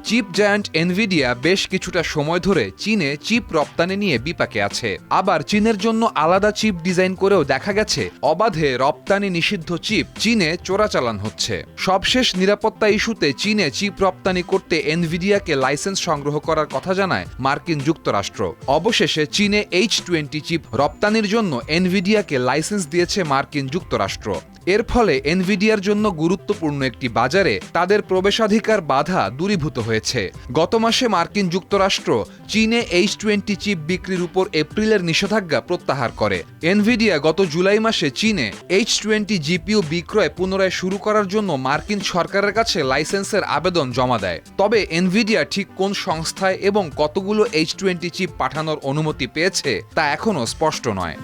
Chip giant Nvidia বেশ কিছুটা সময় ধরে চীনে চিপ রপ্তানি নিয়ে বিপাকে আছে। আবার চীনের জন্য আলাদা চিপ ডিজাইন করেও দেখা গেছে অবাধে রপ্তানি নিষিদ্ধ চিপ চীনে চোরাচালান হচ্ছে। সবশেষ নিরাপত্তা ইস্যুতে চীনে চিপ রপ্তানি করতে এনভিডিয়াকে লাইসেন্স সংগ্রহ করার কথা জানায় মার্কিন যুক্তরাষ্ট্র। অবশেষে চীনে H20 চিপ রপ্তানির জন্য এনভিডিয়াকে লাইসেন্স দিয়েছে মার্কিন যুক্তরাষ্ট্র। এর ফলে এনভিডিয়ার জন্য গুরুত্বপূর্ণ একটি বাজারে তাদের প্রবেশাধিকার বাধা দূরীভূত হয়েছে। গত মাসে মার্কিন যুক্তরাষ্ট্র চীনে H20 চিপ বিক্রির উপর এপ্রিলের নিষেধাজ্ঞা প্রত্যাহার করে। এনভিডিয়া গত জুলাই মাসে চীনে H20 জিপিইউ বিক্রয় পুনরায় শুরু করার জন্য মার্কিন সরকারের কাছে লাইসেন্সের আবেদন জমা দেয়। তবে এনভিডিয়া ঠিক কোন সংস্থায় এবং কতগুলো H20 চিপ পাঠানোর অনুমতি পেয়েছে তা এখনও স্পষ্ট নয়।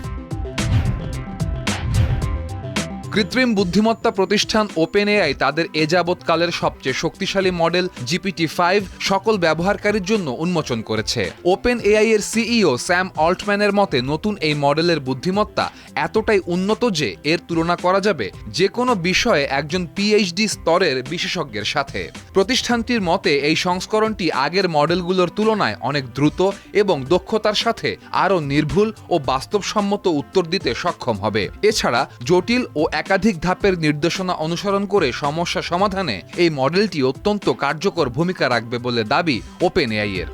কৃত্রিম বুদ্ধিমত্তা প্রতিষ্ঠান ওপেনএআই তাদের এযাবৎকালের সবচেয়ে শক্তিশালী মডেল GPT-5 সকল ব্যবহারকারীর জন্য উন্মোচন করেছে। ওপেনএআই এর সিইও স্যাম অল্টম্যানের মতে নতুন এই মডেলের বুদ্ধিমত্তা এতটাই উন্নত যে এর তুলনা করা যাবে যে কোনো বিষয়ে একজন পিএইচডি স্তরের বিশেষজ্ঞের সাথে। প্রতিষ্ঠানটির মতে এই সংস্করণটি আগের মডেলগুলোর তুলনায় অনেক দ্রুত এবং দক্ষতার সাথে আরও নির্ভুল ও বাস্তবসম্মত উত্তর দিতে সক্ষম হবে। এছাড়া জটিল ও একাধিক ধাপের নির্দেশনা অনুসরণ করে সমস্যা সমাধানে এই মডেলটি অত্যন্ত কার্যকর ভূমিকা রাখবে বলে দাবি ওপেনএআই এর।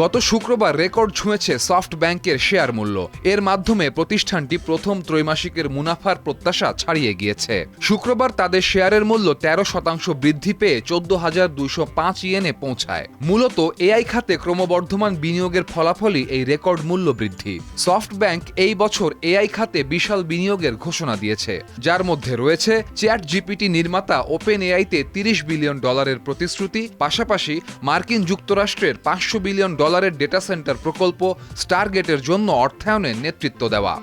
গত শুক্রবার রেকর্ড ছুঁয়েছে সফটব্যাংকের শেয়ার মূল্য। এর মাধ্যমে প্রতিষ্ঠানটি প্রথম ত্রৈমাসিকের মুনাফার প্রত্যাশা ছাড়িয়ে গিয়েছে। শুক্রবার তাদের শেয়ারের মূল্য 13% বৃদ্ধি পেয়ে 14,205 ইয়েনে পৌঁছায়। মূলত এআই খাতে ক্রমবর্ধমান বিনিয়োগের ফলাফলই এই রেকর্ড মূল্য বৃদ্ধি। সফটব্যাংক এই বছর এআই খাতে বিশাল বিনিয়োগের ঘোষণা দিয়েছে, যার মধ্যে রয়েছে চ্যাট জিপিটি নির্মাতা ওপেনএআইতে $30 বিলিয়ন প্রতিশ্রুতি, পাশাপাশি মার্কিন যুক্তরাষ্ট্রের $500 বিলিয়ন ডেটা সেন্টার প্রকল্প স্টারগেটের জন্য অর্থায়নের নেতৃত্ব দেওয়া।